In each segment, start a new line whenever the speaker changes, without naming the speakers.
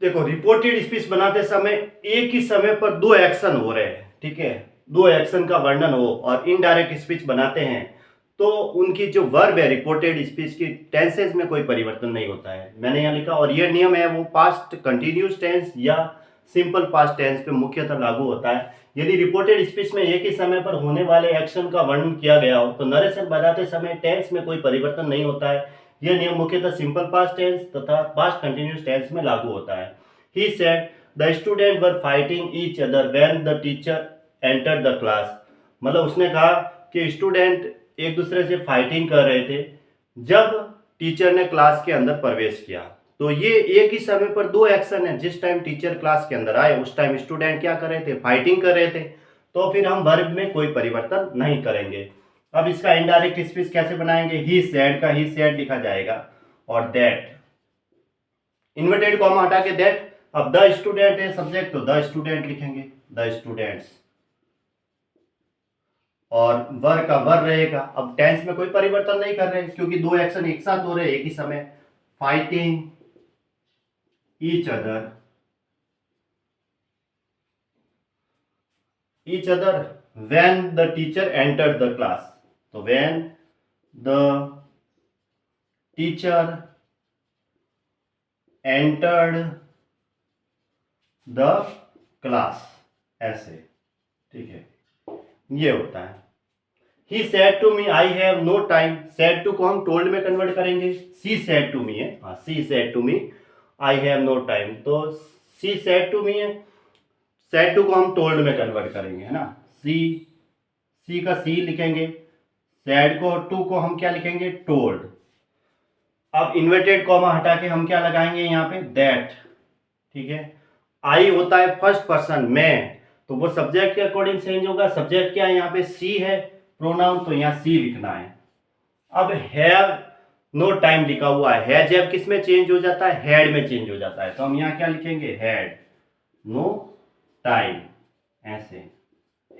देखो, reported speech बनाते समय एक ही समय पर दो एक्शन हो रहे हैं, ठीक है, दो एक्शन का वर्णन हो, और इनडायरेक्ट स्पीच बनाते हैं तो उनकी जो वर्ब है रिपोर्टेड स्पीच की टेंसेज में कोई परिवर्तन नहीं होता है। मैंने यहाँ लिखा, और ये नियम है वो पास्ट कंटिन्यूस टेंस या सिंपल पास्ट टेंस पे मुख्यतः लागू होता है। यदि रिपोर्टेड स्पीच में एक ही समय पर होने वाले एक्शन का वर्णन किया गया हो तो नरेशन बनाते समय टेंस में कोई परिवर्तन नहीं होता है। यह नियम मुख्यतः सिंपल पास्ट टेंस तथा पास्ट कंटिन्यूस टेंस में लागू होता है। He said the students were fighting each other when the teacher entered the class। मतलब उसने कहा कि स्टूडेंट एक दूसरे से फाइटिंग कर रहे थे जब टीचर ने क्लास के अंदर प्रवेश किया। तो ये एक ही समय पर दो एक्शन है। जिस टाइम टीचर क्लास के अंदर आए उस टाइम स्टूडेंट क्या कर रहे थे, फाइटिंग कर रहे थे। तो फिर हम वर्ब में कोई परिवर्तन नहीं करेंगे। अब इसका इनडायरेक्ट स्पीच कैसे बनाएंगे, ही सेड का ही सेड लिखा जाएगा और दैट इन्वर्टेड कॉमा हटा के दैट। अब द स्टूडेंट है सब्जेक्ट तो द स्टूडेंट लिखेंगे, द स्टूडेंट्स, और वर का वर रहेगा। अब टेंस में कोई परिवर्तन नहीं कर रहे क्योंकि दो एक्शन एक साथ हो रहे एक ही समय। Fighting each other, each other when the teacher entered the class. तो when the teacher entered the class, ऐसे, ठीक है, ये होता है। He said to me I have no time. Said to को हम टोल्ड में कन्वर्ट करेंगे। सी सेड टू मी है, हाँ, she said to me I have no time, तो सी सेड टू मी है। सेड टू को हम टोल्ड में कन्वर्ट करेंगे, है ना। सी, सी का सी लिखेंगे, सेड को टू को हम क्या लिखेंगे, टोल्ड। अब इन्वर्टेड कॉमा हटा के हम क्या लगाएंगे यहाँ पे, दैट, ठीक है। आई होता है फर्स्ट पर्सन, मैं, तो वो सब्जेक्ट के अकॉर्डिंग चेंज होगा। सब्जेक्ट क्या है यहाँ पे, सी है, प्रोनाउन तो यहाँ सी लिखना है। अब हैव नो टाइम लिखा हुआ है, हैज हैव किस में चेंज हो जाता है, हैड में चेंज हो जाता है, तो हम यहाँ क्या लिखेंगे, हैड नो टाइम, ऐसे।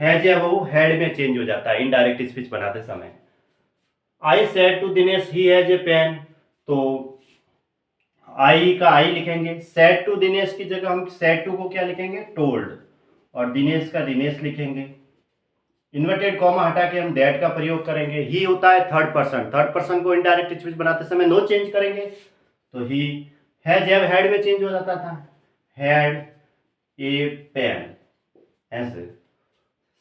हैज हैव वो हैड में चेंज हो जाता है इनडायरेक्ट स्पीच बनाते समय। I said to Dinesh he has a pen, तो आई का आई लिखेंगे। सेड टू दिनेश की जगह हम सेड टू को क्या लिखेंगे, टोल्ड, और दिनेश का दिनेश लिखेंगे। इन्वर्टेड कॉमा हटा के हम दैट का प्रयोग करेंगे। ही होता है थर्ड पर्सन, थर्ड पर्सन को इनडायरेक्ट स्पीच बनाते समय नो चेंज करेंगे, तो ही। हैज हैव हैड में चेंज हो जाता था, हैड ए पेन, ऐसे।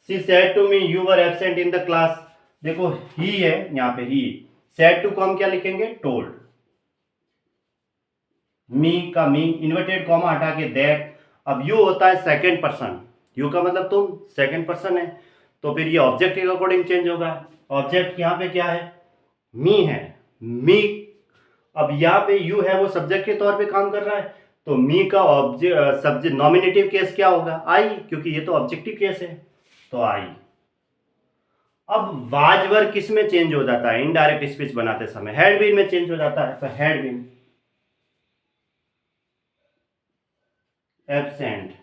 She said to me you were absent in the class, देखो ही है यहाँ पे, ही। सेड टू को हम क्या लिखेंगे, टोल्ड। मी का मी, इन्वर्टेड कॉमा हटा के दैट। अब यू होता है सेकंड पर्सन, यू का मतलब तुम, सेकंड पर्सन है, तो फिर ये ऑब्जेक्ट के अकॉर्डिंग चेंज होगा। ऑब्जेक्ट यहाँ पे क्या है, मी है, मी। अब यहाँ पे यू है वो सब्जेक्ट के तौर पे काम कर रहा है, तो मी का ऑब्जेक्ट सब्जेक्ट नॉमिनेटिव केस क्या होगा, आई, क्योंकि ये तो ऑब्जेक्टिव केस है, तो आई। अब वाजवर किस में चेंज हो जाता है इनडायरेक्ट स्पीच बनाते समय, हैड बीन में चेंज हो जाता है, तो had been absent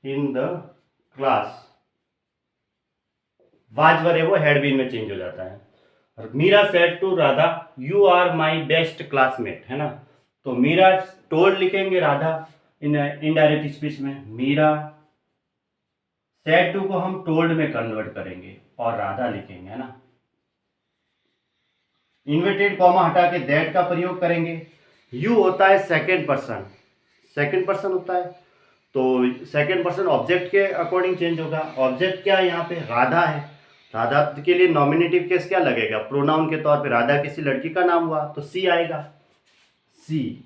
in the class, was were है वो हैड बीन में चेंज हो जाता है। और Meera said to Radha you are my best classmate, है ना, तो मीरा टोल्ड लिखेंगे राधा इन इनडायरेक्ट स्पीच में। मीरा सेड टू को हम टोल्ड में कन्वर्ट करेंगे और राधा लिखेंगे, है ना। इन्वर्टेड कॉमा हटा के दैट का प्रयोग करेंगे। यू होता है सेकंड पर्सन, सेकंड पर्सन होता है, तो सेकंड पर्सन ऑब्जेक्ट के अकॉर्डिंग चेंज होगा। ऑब्जेक्ट क्या है यहाँ पे, राधा है, राधा के लिए नॉमिनेटिव केस क्या लगेगा, प्रोनाउन के तौर पे राधा किसी लड़की का नाम हुआ तो सी आएगा, सी।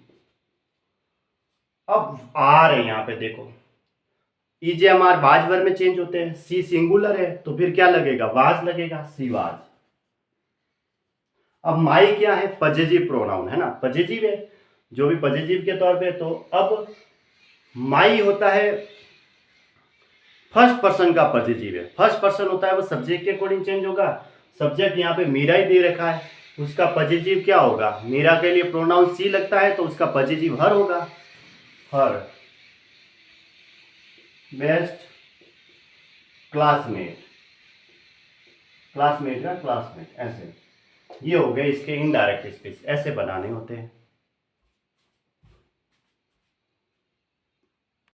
अब आर है यहाँ पे, देखो ईजेएमआर वाजवर में चेंज होते हैं, सी सिंगुलर है तो फिर क्या लगेगा, वाज लगेगा, सी वाज। अब माई क्या है, पजेजिव प्रोनाउन, है ना, पजेजिव है, जो भी पजेजिव के तौर पे, तो अब माई होता है फर्स्ट पर्सन का पॉजिटिव है, फर्स्ट पर्सन होता है वो सब्जेक्ट के अकॉर्डिंग चेंज होगा। सब्जेक्ट यहाँ पे मीरा ही दे रखा है, उसका पॉजिटिव क्या होगा, मीरा के लिए प्रोनाउन सी लगता है तो उसका पॉजिटिव हर होगा, हर बेस्ट क्लासमेट, क्लासमेट का क्लासमेट, ऐसे। ये हो गए इसके इनडायरेक्ट स्पीच, ऐसे बनाने होते हैं।